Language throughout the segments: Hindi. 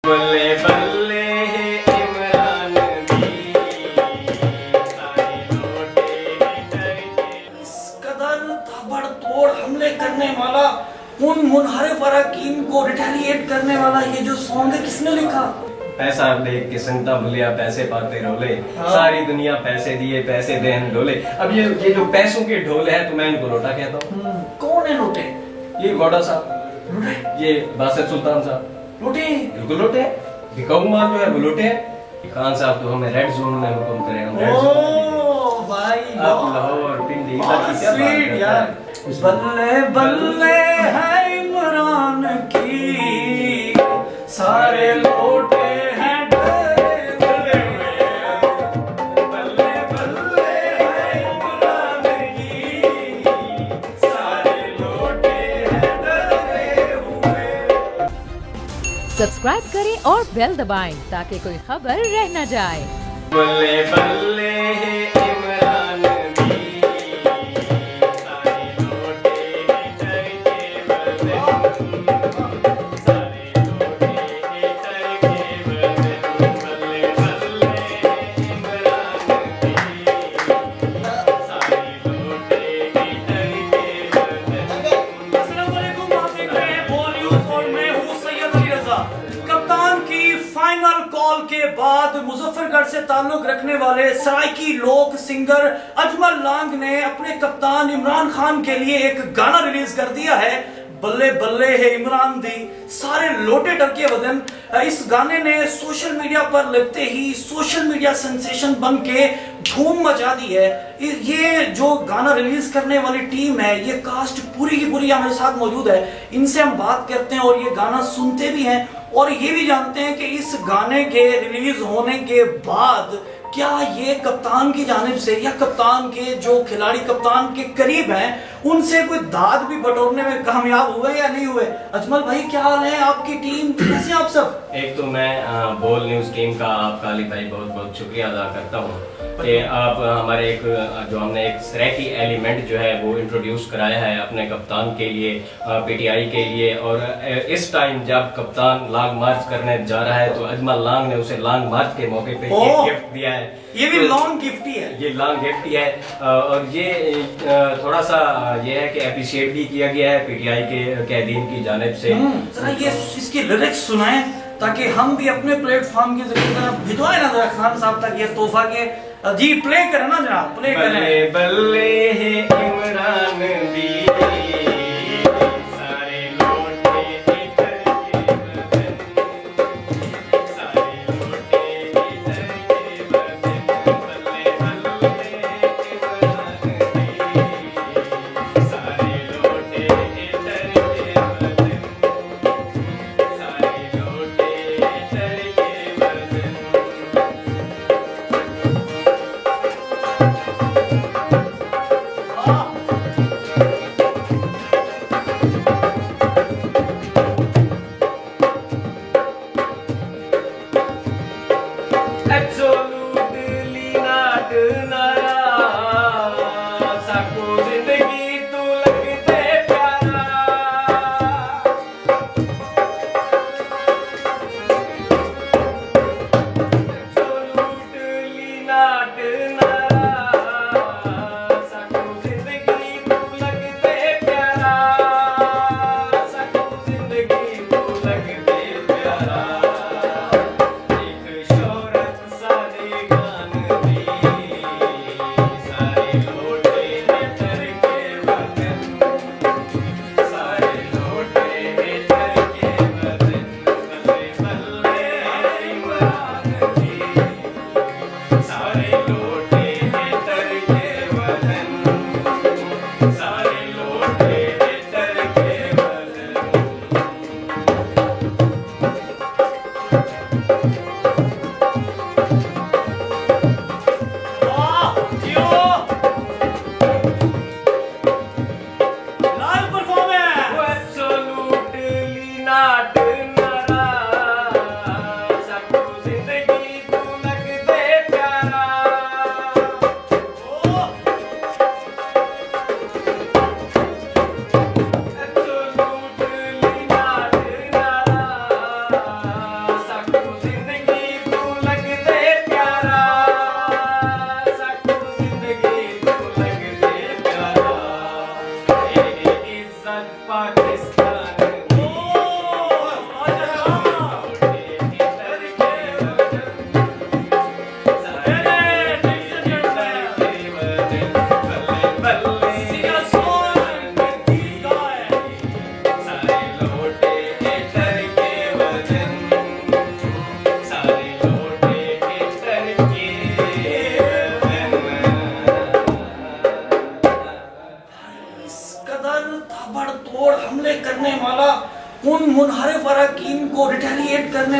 बल्ले बल्ले इमरान दी, सारे लोटे इस कदर ताबड़तोड़ हमले करने वाला, उन मुनहरिफ अरकान को रिटेलिएट करने वाला ये जो सॉन्ग है किसने लिखा? पैसा देख के संता भूलिया पैसे पाते रोले, सारी दुनिया पैसे दिए पैसे देन डोले। अब ये जो पैसों के ढोले हैं तो मैं इनको लोटा कहता हूँ। कौन है लोटे? ये घोड़ा साहब, लोटे? ये बासित सुल्तान साहब लोटे? बिल्कुल लोटे हैं। भिखाऊ माल जो है वो लोटे हैं। खान साहब तो हमें रेड जोन में हुक्म करें, हम रेड जोन में भाई अब लाहौर पिंडी इलाके क्या बात स्वीट यार। बल्ले बल्ले है इमरान की, सारे लोटे हैं डरे हुए। बल्ले बल्ले है इमरान की, सारे लोटे हैं डरे हुए। सब्सक्राइब करें और बेल दबाएं ताकि कोई खबर रह न जाए। बल्ले बल्ले इमरान दी, सारे लोटे डर के बदन, सारे लोटे डर के बदन। बल्ले बल्ले इमरान दी, सारे लोटे डर के बदन। अस्सलाम वालेकुम, आप देख रहे हैं बॉलीवुड और मैं हूँ सैयद अली रजा। कप्तान की फाइनल कॉल के बाद मुजफ्फरगढ़ से ताल्लुक रखने वाले सराइकी लोक सिंगर अजमल लांग ने अपने कप्तान इमरान खान के लिए एक गाना रिलीज कर दिया है, बल्ले बल्ले है इमरान दी, सारे लोटे डरके वदन। इस गाने ने सोशल मीडिया पर लगते ही सोशल मीडिया सेंसेशन बन के धूम मचा दी है। ये जो गाना रिलीज करने वाली टीम है, ये कास्ट पूरी की पूरी हमारे साथ मौजूद है। इनसे हम बात करते हैं और ये गाना सुनते भी हैं और ये भी जानते हैं कि इस गाने के रिलीज होने के बाद क्या ये कप्तान की जानिब से या कप्तान के जो खिलाड़ी कप्तान के करीब हैं उनसे कोई दाद भी बटोरने में कामयाब हुए या नहीं हुए। अजमल भाई क्या हाल है, आपकी टीम कैसे आप सब? एक तो मैं बोल न्यूज टीम का आपका अली भाई बहुत बहुत शुक्रिया अदा करता हूँ कि आप हमारे एक जो हमने एक सराइकी एलिमेंट जो है वो इंट्रोड्यूस कराया है अपने कप्तान के लिए, पीटीआई के लिए। और इस टाइम जब कप्तान लॉन्ग मार्च करने जा रहा है तो अजमल लांग ने उसे लॉन्ग मार्च के मौके पे एक गिफ्ट दिया है। ये भी लॉन्ग गिफ्ट ही है, ये लॉन्ग गिफ्ट ही है। और ये थोड़ा सा ये है कि अप्रिशिएट भी किया गया है पीटीआई के कैदीन की जानिब से। जरा ये इसकी लिरिक्स सुनाएं ताकि हम भी अपने प्लेटफॉर्म के जरिए भिजवाए ना जरा खान साहब तक ये तोहफा के। जी प्ले करें ना जनाब, प्ले करें। बल्ले बल्ले है इमरान दी, सारे लोटे इधर के बदन, सारे लोटे इधर के बदन। बल्ले बल्ले इमरान दी, सारे लोटे इधर के बदन, सारे लोटे इधर के बदन।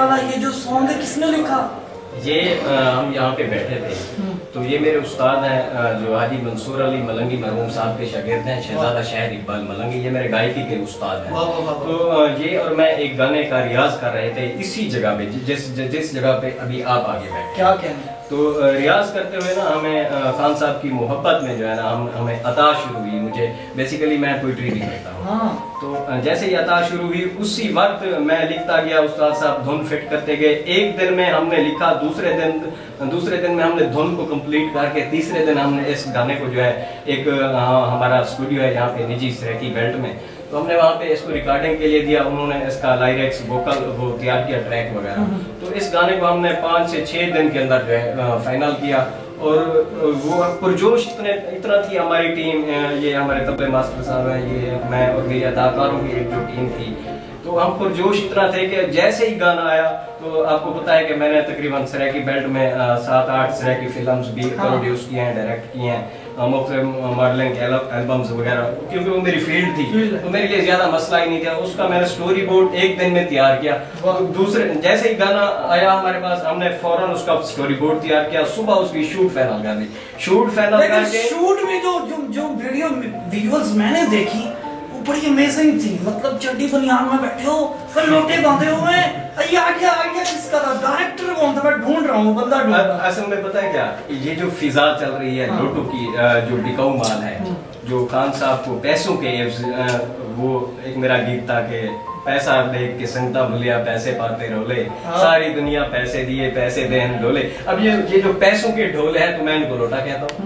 वाला ये जो सॉन्ग है किसने लिखा? ये हम यहाँ पे बैठे थे, तो ये मेरे उस्ताद हैं जो हाजी मंसूर अली मलंगी मरहूम साहब के शागिर्द हैं, शहजादा शाहिद इकबाल मलंगी, ये मेरे गायकी के उस्ताद हैं। तो ये और मैं एक गाने का रियाज कर रहे थे इसी जगह पे, जिस जगह पे अभी आप आगे बैठे। क्या कहना? तो रियाज करते हुए ना हमें खान साहब की मोहब्बत में जो है ना हमें अता शुरू हुई। मुझे बेसिकली मैं पोइट्री भी करता हूँ, तो जैसे ही अता शुरू हुई उसी वक्त मैं लिखता गया, उस्ताद साहब धुन फिट करते गए। एक दिन में हमने लिखा, दूसरे दिन में हमने धुन को कंप्लीट करके, तीसरे दिन हमने इस गाने को जो है एक हमारा स्टूडियो है यहाँ पे निजी सरायकी बेल्ट में, तो हमने वहाँ पे इसको रिकॉर्डिंग के लिए दिया। उन्होंने इसका लाइरिक्स वोकल वो तैयार किया, ट्रैक वगैरह। तो इस गाने को हमने 5 से 6 दिन के अंदर जो है फाइनल किया। और वो पुरजोश इतना थी हमारी टीम, ये हमारे तबले मास्टर साहब हैं, ये मैं और मेरी अदाकारों की एक जो टीम थी, तो हम पुरजोश इतना थे कि जैसे ही गाना आया, तो आपको पता है कि मैंने तकरीबन सरायकी बेल्ट में 7-8 सरायकी फिल्म्स भी प्रोड्यूस किए हैं, डायरेक्ट किए हैं, मॉडलिंग एल्बम्स वगैरह, क्योंकि वो मेरी फील्ड थी, तो मेरे लिए ज्यादा मसला ही नहीं था। उसका मैंने स्टोरी बोर्ड एक दिन में तैयार किया। दूसरे जैसे ही गाना आया हमारे पास, हमने फौरन उसका स्टोरी बोर्ड तैयार किया, सुबह उसकी शूट फाइनल कर दी। शूट फाइनल करके शूट में जो वीडियो विजुअल्स मैंने देखी वो बड़ी अमेजिंग थी। मतलब चड्डी बनियान में बैठे हो, फिर लोटे बांधे हुए, ये आइडिया किसका था? डायरेक्टर कौन था? मैं ढूंढ रहा हूँ, बंदा ढूंढ रहा हूँ। असल में पता है क्या, ये जो फिजा चल रही है लोटो की, जो बिकाऊ माल है, जो खान साहब को पैसों के वो एक मेरा गीत था कि पैसा देख के संगता भूलिया, पैसे पाते रोले, सारी दुनिया पैसे दिए, पैसे दे ढोले। अब ये जो पैसों के ढोले हैं, तो मैं इनको लोटा कहता हूँ।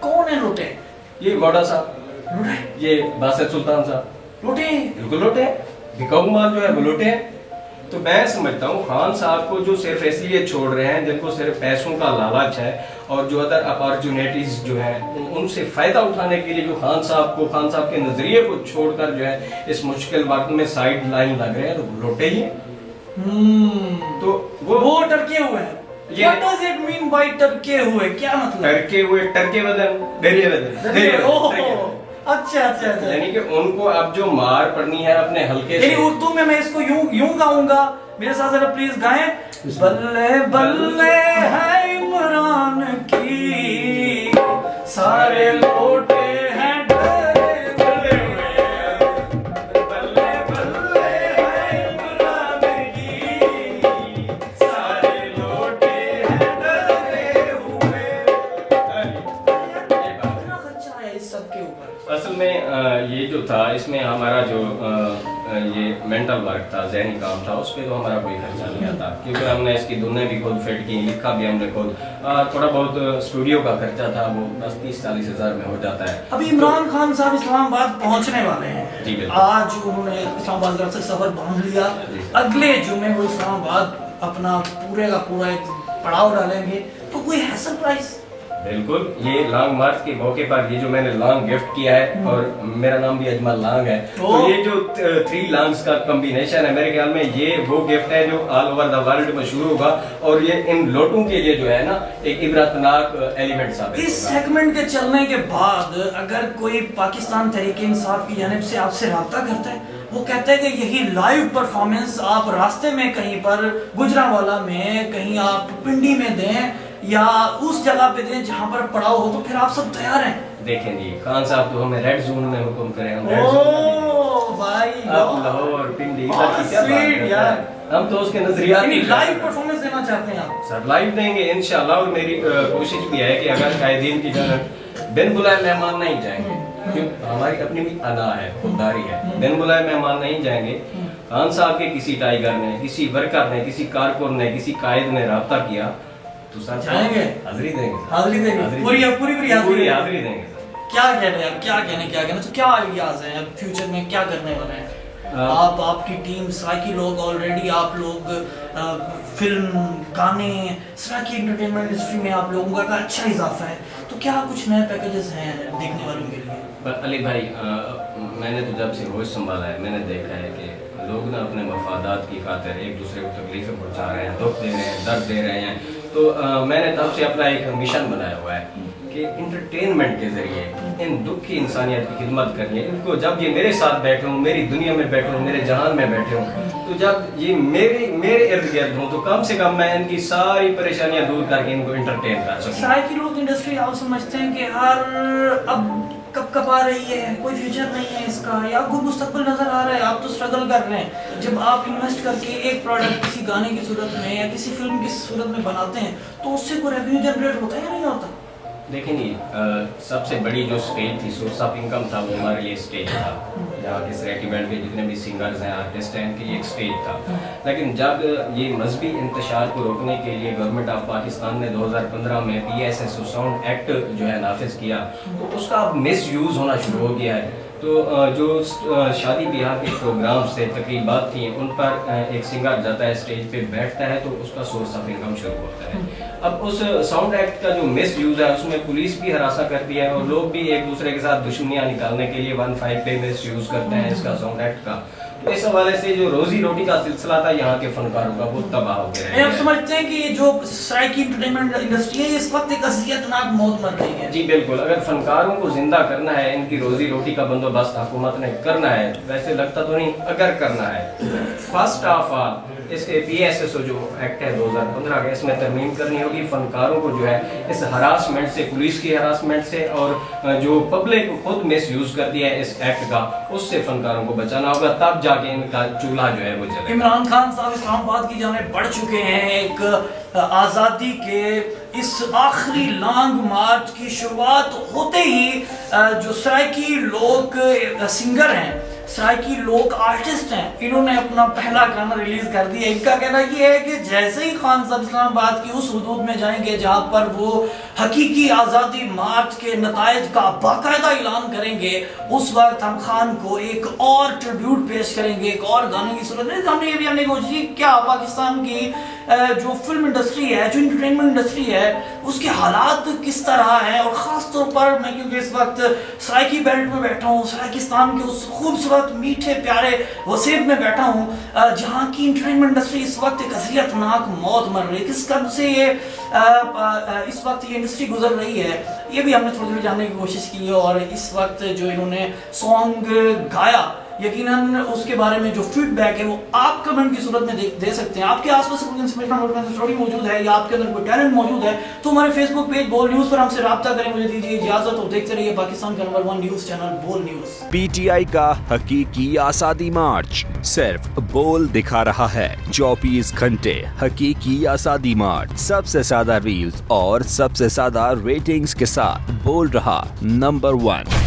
कौन है लोटे? ये गौड़ा साहब, ये बासित सुल्तान साहब, लोटे बिल्कुल लोटे, बिकाऊ माल जो है वो लोटे हैं। तो मैं समझता हूँ खान साहब को जो सिर्फ इसलिए छोड़ रहे हैं जिनको सिर्फ पैसों का लालच है, और जो अदर अपॉर्चुनिटीज जो है उनसे फायदा उठाने के लिए जो खान साहब के नजरिए को छोड़कर जो है इस मुश्किल वक्त में साइड लाइन लग रहे हैं, तो लोटे ही। तो वो टरके हुए हैं। What does it mean by टरके हुए? क्या मतलब? टरके हुए, टरके बदन, दरिया बदन। अच्छा। यानी कि उनको अब जो मार पड़नी है अपने हल्के से। उर्दू में मैं इसको यूं गाऊंगा, मेरे साथ जरा प्लीज गाएं। बल्ले बल्ले है इमरान की, सारे लोटे हैं डरे हुए, बल्ले बल्ले है इमरान की, सारे लोटे हैं डरे हुए। कितना खर्चा आया इस सब के ऊपर? असल में ये जो था, इसमें हमारा जो ये मेंटल वर्क था, ज़हनी काम था, उस पर तो हमारा कोई खर्चा नहीं आता, क्योंकि हमने इसकी धुनें भी खुद फिट की, लिखा भी हमने खुद। थोड़ा बहुत स्टूडियो का खर्चा था, वो बस 30-40 हज़ार में हो जाता है। अभी इमरान खान साहब इस्लामाबाद पहुंचने वाले हैं जी, आज उन्होंने इस्लामाबाद से सफर बांध लिया। अगले जुमे वो इस्लामाबाद अपना पूरे का पूरा एक पड़ाव डालेंगे, तो कोई है सरप्राइज? बिल्कुल, ये लॉन्ग मार्च के मौके पर ये जो मैंने लॉन्ग गिफ्ट किया है, और मेरा नाम भी अजमल लॉन्ग है, तो ये जो 3 लॉन्ग्स का कॉम्बिनेशन है, मेरे ख्याल में ये वो गिफ्ट है जो ऑल ओवर द वर्ल्ड मशहूर होगा, और ये इन लोटों के लिए जो है ना एक इबरतनाक एलिमेंट साबित होगा। इस सेगमेंट के चलने के बाद अगर कोई पाकिस्तान तहरीक इंसाफ की जानिब से आपसे रब्ता करता है, वो कहते हैं कि यही लाइव परफॉर्मेंस आप रास्ते में कहीं पर गुजरांवाला में, कहीं आप पिंडी में दें या उस जगह पे दें जहां पर पड़ाव हो, तो फिर आप सब तैयार हैं? देखें जी, खान साहब तो हमें रेड जोन में हुक्म करें, हम रेड जोन में भाई लाहौर पिंडी यार, हम तो उसके नजरिया लाइव परफॉर्मेंस देना चाहते हैं आप? सर लाइव देंगे इंशाल्लाह, और मेरी कोशिश भी है कि अगर कायदीन की जानब बिन बुलाए मेहमान नहीं जाएंगे, क्योंकि हमारी अपनी भी अदा है, खुददारी है, बिन बुलाए मेहमान नहीं जाएंगे। खान साहब के किसी टाइगर ने, किसी वर्कर ने, किसी कारकुन ने, किसी कायद ने रब्ता किया, तो सर जाएंगे, हाजिरी देंगे, हाजिरी देंगे, पूरी हाजिरी देंगे। क्या कहने तो क्या आइडियाज हैं फ्यूचर में, क्या करने वाले हैं आप, आपकी टीम, सराकी लोग ऑलरेडी, आप लोग फिल्म, गाने, सराकी एंटरटेनमेंट इंडस्ट्री में आप लोगों का अच्छा इजाफा है, तो क्या कुछ नए पैकेजेस हैं देखने वालों के लिए? अली भाई, मैंने तो जब से होश संभाला है, मैंने देखा है कि लोग ना अपने मफादात की खातिर एक दूसरे को तकलीफें पहुंचा रहे हैं, दुख दे रहे हैं, दर्द दे रहे हैं। तो मैंने तब से अपना एक मिशन बनाया हुआ है कि इंटरटेनमेंट के जरिए इन दुखी इंसानियत की खिदमत करनी है। इनको जब ये मेरे साथ बैठे हों, मेरी दुनिया में बैठे हों, मेरे जहान में बैठे हों, तो जब ये मेरे इर्द गिर्द हों तो कम से कम मैं इनकी सारी परेशानियां दूर करके इनको एंटरटेन कर सकूं। सरायकी लोग इंडस्ट्री आप समझते हैं कि हर अब कब आ रही है, कोई फ्यूचर नहीं है इसका, या आपको मुस्तकबिल नजर आ रहा है, आप तो स्ट्रगल कर रहे हैं। जब आप इन्वेस्ट करके एक प्रोडक्ट किसी गाने की सूरत में या किसी फिल्म की सूरत में बनाते हैं तो उससे कोई रेवेन्यू जनरेट होता है या नहीं होता? देखिए जी, सबसे बड़ी जो स्टेज थी, सोर्स ऑफ इनकम था, वो हमारे लिए स्टेज था। यहाँ के सरायकी बैंड के जितने भी सिंगर्स हैं, आर्टिस्ट हैं, इनके लिए एक स्टेज था। लेकिन जब ये मजहबी इंतशार को रोकने के लिए गवर्नमेंट ऑफ पाकिस्तान ने 2015 में PSS साउंड एक्ट जो है नाफिज किया, तो उसका अब मिस यूज़ होना शुरू हो गया है। तो जो शादी ब्याह के प्रोग्राम्स थे, तकरीबात थी, उन पर एक सिंगर जाता है, स्टेज पे बैठता है, तो उसका सोर्स ऑफ इनकम शुरू होता है। अब उस साउंड एक्ट का जो मिस यूज़ है, उसमें पुलिस भी हरासा करती है और लोग भी एक दूसरे के साथ दुश्मनियाँ निकालने के लिए 15 पे मिस यूज़ करते हैं इसका साउंड एक्ट का। तो इस हवाले से जो रोजी रोटी का सिलसिला था यहाँ के फनकारों का, वो तबाह हो गया। आप समझते हैं कि ये जो सरायकी एंटरटेनमेंट इंडस्ट्री है इस वक्त एक अज़ियतनाक मौत मर रही है? जी बिल्कुल, अगर फनकारों को जिंदा करना है, इनकी रोजी रोटी का बंदोबस्त हुकूमत ने करना है, वैसे लगता तो नहीं, अगर करना है, फर्स्ट ऑफ ऑल इसके PSS जो एक्ट है 2015 का, इसमें तरमीम करनी होगी। फनकारों को जो है इस हरासमेंट से, पुलिस की हरासमेंट से और जो पब्लिक खुद मिस यूज कर दिया है इस एक्ट का, उससे फनकारों को बचाना होगा, तब जाके इनका चूल्हा जो है वो जले। इमरान खान साहब इस्लामाबाद की जाने बढ़ चुके हैं। एक आज़ादी के इस आखिरी लॉन्ग मार्च की शुरुआत होते ही जो सरायकी लोग सिंगर हैं, सरायकी लोग आर्टिस्ट हैं, इन्होंने अपना पहला गाना रिलीज कर दिया। इनका कहना ये है कि जैसे ही खान साहब इस्लामाबाद की उस हुदूद में जाएंगे जहां पर वो हकीकी आज़ादी मार्च के नताइज का बाकायदा ऐलान करेंगे, उस वक्त हम खान को एक और ट्रिब्यूट पेश करेंगे, एक और गाने की सूरत में। हमने ये भी जानने की कोशिश की क्या पाकिस्तान की जो फिल्म इंडस्ट्री है, जो एंटरटेनमेंट इंडस्ट्री है, उसके हालात किस तरह है। और ख़ास तौर पर मैं क्योंकि इस वक्त सरायकी बेल्ट में बैठा हूँ, सरायकिस्तान के उस खूबसूरत मीठे प्यारे वसीब में बैठा हूँ जहाँ की एंटरटेनमेंट इंडस्ट्री इस वक्त एक अज़ियतनाक मौत मर रही है। किस कदर से ये इस वक्त ये इंडस्ट्री गुजर रही है, ये भी हमने थोड़ी थोड़ी जानने की कोशिश की है। और इस वक्त जो इन्होंने सॉन्ग गाया, यकीनन उसके बारे में जो फीडबैक है वो आप कमेंट की सूरत में दे सकते हैं। आपके आसपास कोई इंस्पिरेशनल स्टोरी मौजूद है या आपके अंदर कोई टैलेंट मौजूद है तो हमारे फेसबुक पेज बोल न्यूज पर हमसे राब्ता करें। मुझे दीजिए इजाजत और देखते रहिए पाकिस्तान का नंबर 1 न्यूज चैनल बोल न्यूज। PTI का हकीकी आज़ादी मार्च सिर्फ बोल दिखा रहा है। 24 घंटे हकीकी आज़ादी मार्च, सबसे ज्यादा रील्स और सबसे ज्यादा रेटिंग्स के साथ बोल रहा नंबर 1।